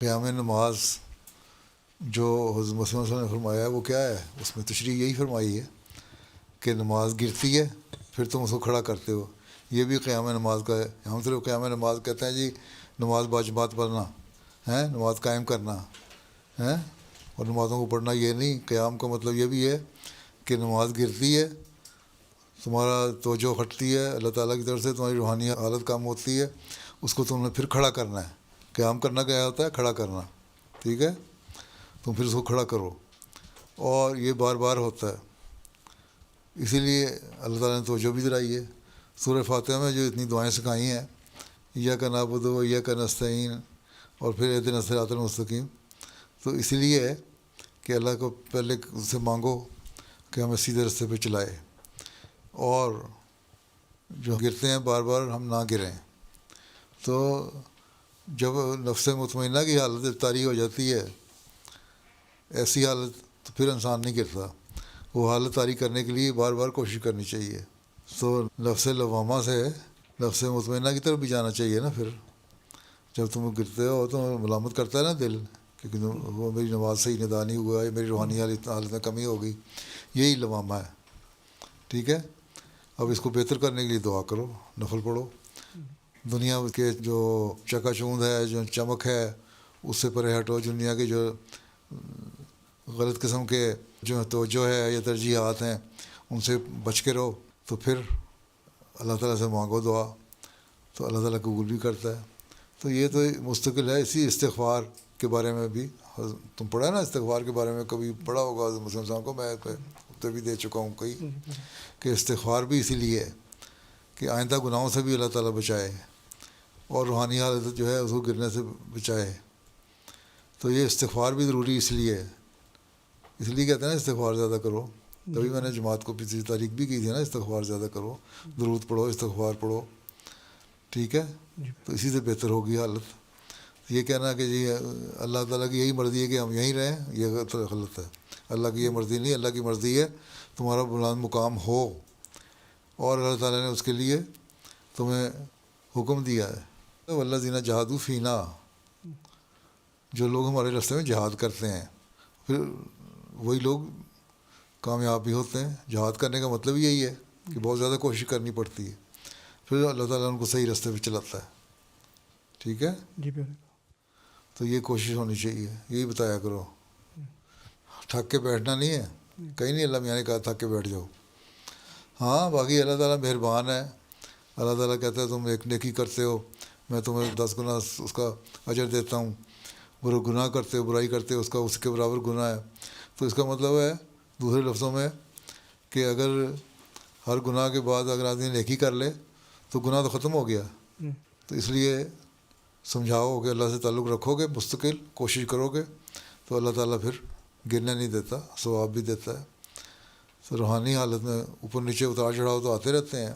قیام نماز جو حضرت مسلم صلی اللہ علیہ وسلم نے فرمایا ہے وہ کیا ہے؟ اس میں تشریح یہی فرمائی ہے کہ نماز گرتی ہے پھر تم اس کو کھڑا کرتے ہو، یہ بھی قیام نماز کا ہے۔ ہم صرف قیام نماز کہتے ہیں جی نماز باجماعت پڑھنا ہے، نماز قائم کرنا ہے اور نمازوں کو پڑھنا، یہ نہیں۔ قیام کا مطلب یہ بھی ہے کہ نماز گرتی ہے، تمہارا توجہ ہٹتی ہے اللہ تعالیٰ کی طرف سے، تمہاری روحانی حالت کم ہوتی ہے، اس کو تم نے پھر کھڑا کرنا ہے۔ قیام کرنا کیا ہوتا ہے؟ کھڑا کرنا، ٹھیک ہے؟ تم پھر اس کو کھڑا کرو، اور یہ بار بار ہوتا ہے۔ اسی لیے اللہ تعالیٰ نے توجہ بھی دلائی ہے سورہ فاتحہ میں، جو اتنی دعائیں سکھائی ہیں، ایاک نعبد و ایاک نستعین، اور پھر اہدنا الصراط المستقیم، تو اسی لیے ہے کہ اللہ کو پہلے اس سے مانگو کہ ہمیں سیدھے راستے پہ چلائے، اور جو گرتے ہیں بار بار ہم نہ گریں۔ تو جب نفس مطمئنہ کی حالت طاری ہو جاتی ہے، ایسی حالت، تو پھر انسان نہیں گرتا۔ وہ حالت طاری کرنے کے لیے بار بار کوشش کرنی چاہیے۔ تو نفس لوامہ سے نفس مطمئنہ کی طرف بھی جانا چاہیے نا۔ پھر جب تم گرتے ہو تو ملامت کرتا ہے نا دل، کیونکہ وہ میری نماز صحیح ادا نہیں ہوا ہے، میری روحانی حالت میں کمی ہوگی، یہی لوامہ ہے، ٹھیک ہے؟ اب اس کو بہتر کرنے کے لیے دعا کرو، نفل پڑھو، دنیا کے جو چکا چوند ہے، جو چمک ہے، اس سے پرے ہٹو، دنیا کے جو غلط قسم کے جو توجہ ہے یا ترجیحات ہیں ان سے بچ کے رہو، تو پھر اللہ تعالیٰ سے مانگو دعا، تو اللہ تعالیٰ قبول بھی کرتا ہے۔ تو یہ تو مستقل ہے۔ اسی استغفار کے بارے میں بھی تم پڑھا ہے نا، استغفار کے بارے میں کبھی پڑھا ہوگا مسلم صاحب کو، میں تو بھی دے چکا ہوں کئی، کہ استغفار بھی اسی لیے ہے کہ آئندہ گناہوں سے بھی اللہ تعالیٰ بچائے، اور روحانی حالت جو ہے اس کو گرنے سے بچائے۔ تو یہ استغفار بھی ضروری اس لیے ہے، اس لیے کہتے ہیں نا استغفار زیادہ کرو۔ تبھی میں نے جماعت کو پچھلی تاریخ بھی کی تھی نا، استغفار زیادہ کرو، درود پڑھو، استغفار پڑھو، ٹھیک ہے؟ تو اسی سے بہتر ہوگی حالت۔ یہ کہنا کہ جی اللہ تعالیٰ کی یہی مرضی ہے کہ ہم یہیں رہیں، یہ غلط ہے۔ اللہ کی یہ مرضی نہیں، اللہ کی مرضی ہے تمہارا بلند مقام ہو، اور اللہ تعالیٰ نے اس کے لیے تمہیں حکم دیا ہے، والذین جاہدوا فینا، جو لوگ ہمارے راستے میں جہاد کرتے ہیں، پھر وہی لوگ کامیاب بھی ہوتے ہیں۔ جہاد کرنے کا مطلب یہی ہے کہ بہت زیادہ کوشش کرنی پڑتی ہے، پھر اللہ تعالیٰ ان کو صحیح راستے پہ چلاتا ہے، ٹھیک ہے؟ جی تو یہ کوشش ہونی چاہیے، یہی بتایا کرو، تھک کے بیٹھنا نہیں ہے، کہیں نہیں اللہ میاں نے کہا تھک کے بیٹھ جاؤ۔ ہاں باقی اللہ تعالیٰ مہربان ہے، اللہ تعالیٰ کہتا ہے تم ایک نیکی کرتے ہو میں تمہیں 10 گنا اس کا اجر دیتا ہوں، گناہ کرتے ہو، برائی کرتے ہو، اس کے برابر گناہ ہے۔ تو اس کا مطلب ہے دوسرے لفظوں میں کہ اگر ہر گناہ کے بعد اگر آدمی نیکی کر لے تو گناہ تو ختم ہو گیا۔ تو اس لیے سمجھاؤ کہ اللہ سے تعلق رکھو گے، مستقل کوشش کرو گے، تو اللہ تعالیٰ پھر گرنے نہیں دیتا، ثواب بھی دیتا ہے۔ تو روحانی حالت میں اوپر نیچے اتار چڑھاؤ تو آتے رہتے ہیں۔